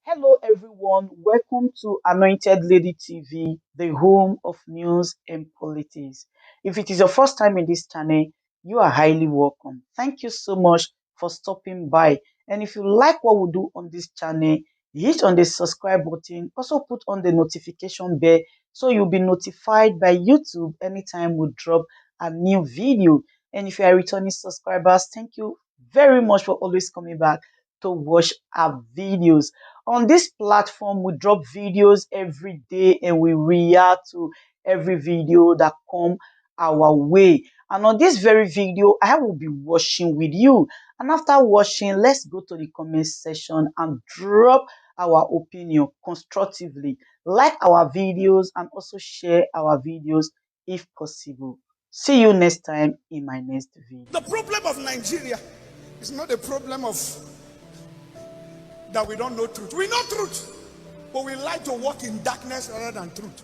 Hello, everyone. Welcome to Anointed Lady TV, the home of news and politics. If it is your first time in this channel, you are highly welcome. Thank you so much for stopping by. And if you like what we do on this channel, hit on the subscribe button. Also put on the notification bell so you'll be notified by YouTube anytime we drop a new video. And if you are returning subscribers, thank you very much for always coming back to watch our videos. On this platform, we drop videos every day and we react to every video that come our way. And on this very video, I will be watching with you. And after watching, let's go to the comment section and drop our opinion constructively. Like our videos and also share our videos if possible. See you next time in my next video. The problem of Nigeria is not a problem of that we don't know truth. We know truth, but we like to walk in darkness rather than truth.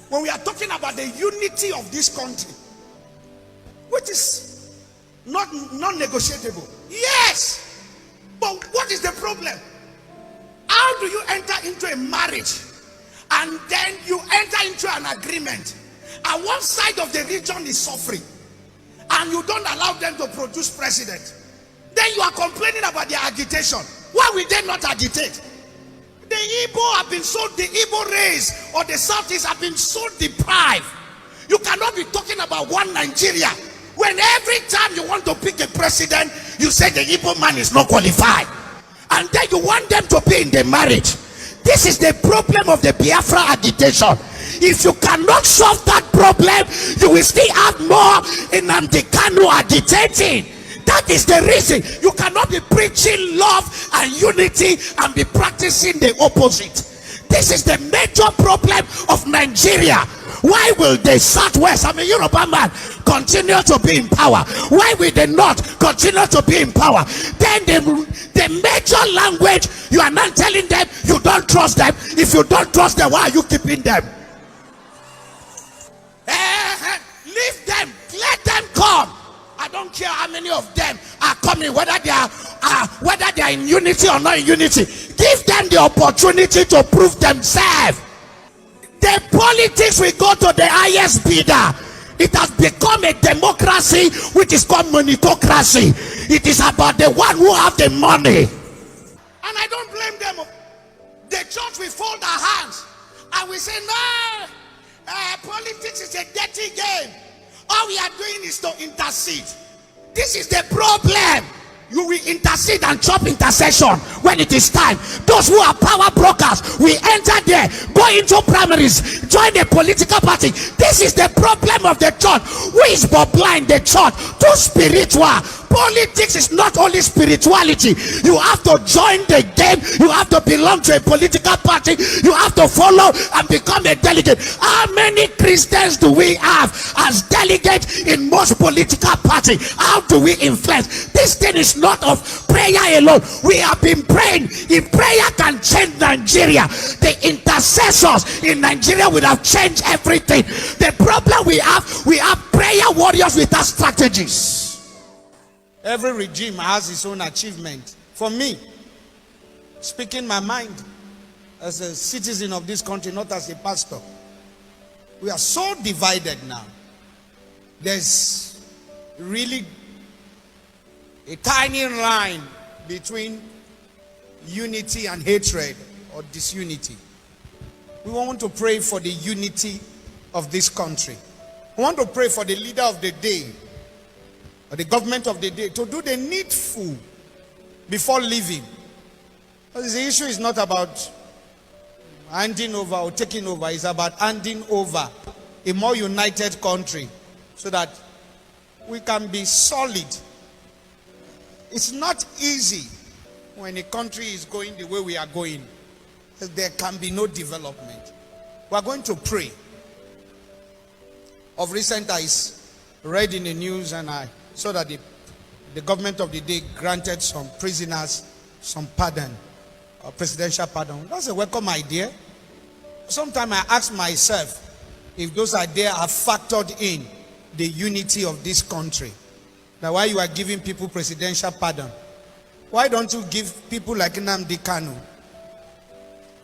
When we are talking about the unity of this country, which is not non-negotiable, yes, but what is the problem? How do you enter into a marriage and then you enter into an agreement and one side of the region is suffering and you don't allow them to produce president? Then you are complaining about their agitation. Why will they not agitate? The Igbo have been so, the Igbo race or the Southeast have been so deprived. You cannot be talking about one Nigeria when every time you want to pick a president, you say the Igbo man is not qualified. And then you want them to be in the marriage. This is the problem of the Biafra agitation. If you cannot solve that problem, you will still have more in Kanu agitating. That is the reason you cannot be preaching love and unity and be practicing the opposite. This is the major problem of Nigeria. Why will the Southwest, Yoruba man, continue to be in power? Why will the North continue to be in power? Then the major language, you are not telling them you don't trust them. If you don't trust them, why are you keeping them? Leave them, let them come. I don't care how many of them are coming, whether they are in unity or not in unity. Give them the opportunity to prove themselves. The politics will go to the highest bidder. It has become a democracy which is called meritocracy. It is about the one who have the money. And I don't blame them. The church will fold our hands and we say, no, politics is a dirty game. All we are doing is to intercede. This is the problem. You will intercede and chop intercession when it is time. Those who are power brokers will enter there, go into primaries, join the political party. This is the problem of the church. Who is but blind? The church. Too spiritual. Politics is not only spirituality. You have to join the game. You have to belong to a political party. You have to follow and become a delegate. How many Christians do we have as delegates in most political parties? How do we influence? This thing is not of prayer alone. We have been praying. If prayer can change Nigeria, the intercessors in Nigeria would have changed everything. The problem we have prayer warriors without strategies. Every regime has its own achievement. For me, speaking my mind as a citizen of this country, not as a pastor, we are so divided now. There's really a tiny line between unity and hatred or disunity. We want to pray for the unity of this country. We want to pray for the leader of the day, or the government of the day, to do the needful before leaving. Because the issue is not about handing over or taking over. It's about handing over a more united country so that we can be solid. It's not easy when a country is going the way we are going. There can be no development. We are going to pray. Of recent, I read in the news and I saw that the government of the day granted some prisoners some pardon, or presidential pardon. That's a welcome idea. Sometimes I ask myself if those ideas are factored in the unity of this country. Now, why you are giving people presidential pardon? Why don't you give people like Nnamdi Kanu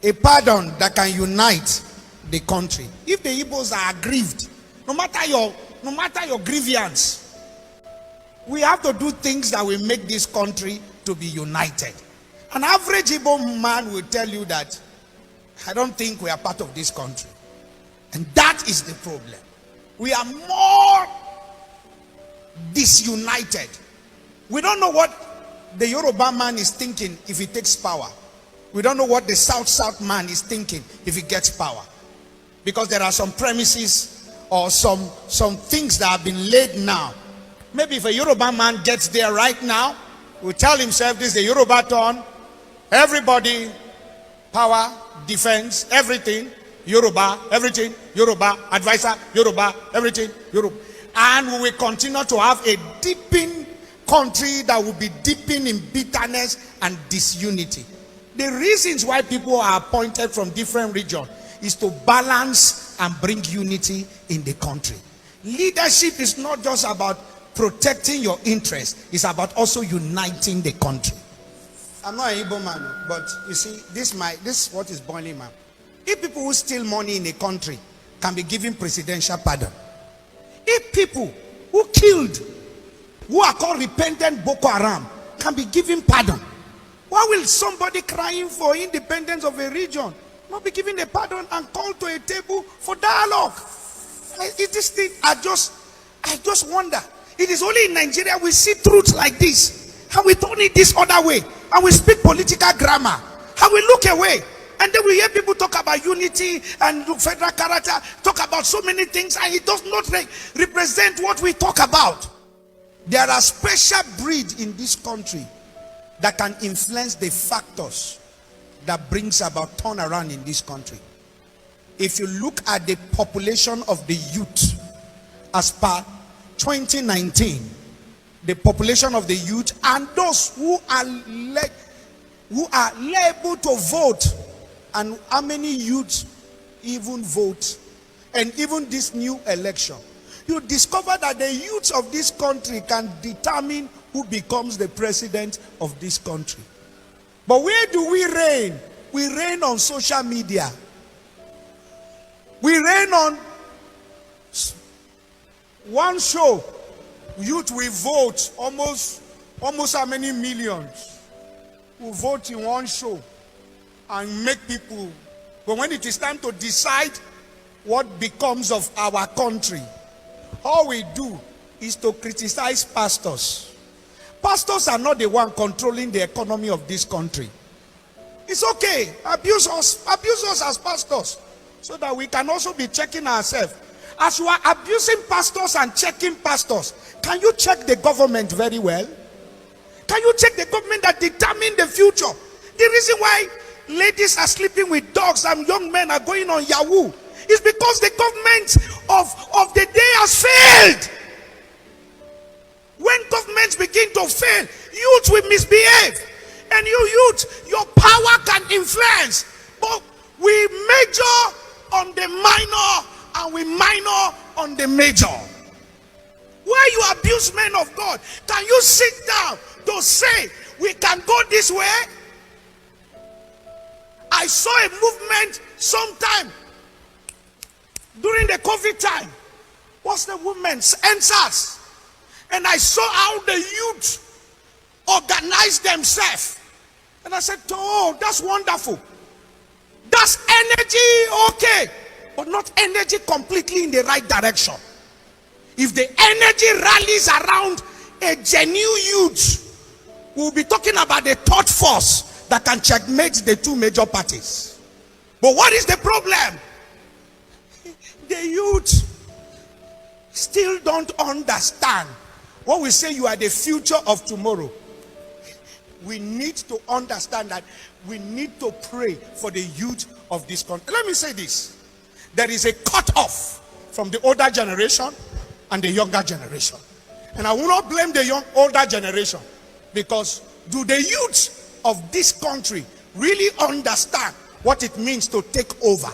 a pardon that can unite the country? If the Igbos are aggrieved, no matter your grievance, we have to do things that will make this country to be united. An average Igbo man will tell you that I don't think we are part of this country. And that is the problem. We are more disunited. We don't know what the Yoruba man is thinking if he takes power. We don't know what the South man is thinking if he gets power. Because there are some premises or some things that have been laid now. Maybe if a Yoruba man gets there right now, will tell himself this is the Yoruba turn. Everybody, power, defense, everything, Yoruba, everything, Yoruba, advisor, Yoruba, everything, Yoruba. And we will continue to have a deepening country that will be deepening in bitterness and disunity. The reasons why people are appointed from different regions is to balance and bring unity in the country. Leadership is not just about protecting your interests, it's about also uniting the country. I'm not an Igbo man, but you see, this is what is boiling, man. If people who steal money in a country can be given presidential pardon, if people who killed, who are called repentant Boko Haram, can be given pardon, why will somebody crying for independence of a region not be given a pardon and called to a table for dialogue? This thing, I just wonder. It is only in Nigeria we see truths like this, and we turn it this other way, and we speak political grammar, and we look away. And then we hear people talk about unity and federal character, talk about so many things, and it does not represent what we talk about. There are special breeds in this country that can influence the factors that brings about turnaround in this country. If you look at the population of the youth as per 2019, the population of the youth and those who are liable to vote, and how many youths even vote, and even this new election, you discover that the youth of this country can determine who becomes the president of this country. But where do we reign? We reign on social media. We reign on one show. Youth will vote almost how many millions will vote in one show and make people. But when it is time to decide what becomes of our country, all we do is to criticize pastors. Pastors are not the one controlling the economy of this country. It's okay, abuse us as pastors, so that we can also be checking ourselves. As you are abusing pastors and checking pastors, can you check the government very well? Can you check the government that determine the future? The reason why ladies are sleeping with dogs and young men are going on Yahoo is because the government of the day has failed. When governments begin to fail, youth will misbehave. And you youth, your power can influence. But we major on the minor and we minor on the major. Why you abuse men of God? Can you sit down to say we can go this way? I saw a movement sometime during the COVID time. What's the movement? NSAS. And I saw how the youth organized themselves. And I said, oh, that's wonderful. That's energy, okay. But not energy completely in the right direction. If the energy rallies around a genuine youth, we'll be talking about the third force that can checkmate the two major parties. But what is the problem? The youth still don't understand. When we say you are the future of tomorrow, we need to understand that we need to pray for the youth of this country. Let me say this. There is a cut-off from the older generation and the younger generation. And I will not blame the older generation, because do the youth of this country really understand what it means to take over,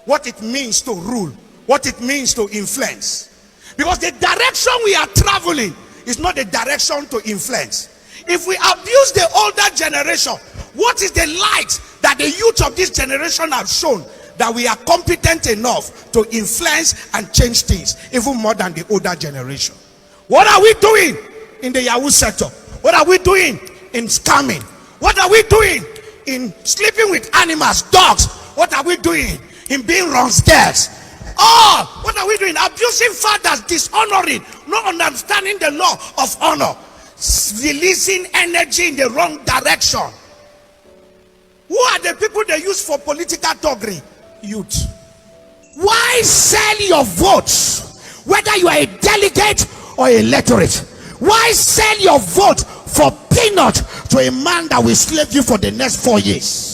what it means to rule, what it means to influence? Because the direction we are traveling is not the direction to influence. If we abuse the older generation, what is the light that the youth of this generation have shown that we are competent enough to influence and change things even more than the older generation? What are we doing in the Yahoo sector? What are we doing in scamming? What are we doing in sleeping with animals, dogs? What are we doing in being wrong girls? Oh, what are we doing? Abusing fathers, dishonoring, not understanding the law of honor, releasing energy in the wrong direction. Who are the people they use for political thuggery? Youth. Why sell your votes, whether you are a delegate or a electorate? Why sell your vote for peanut to a man that will slave you for the next 4 years?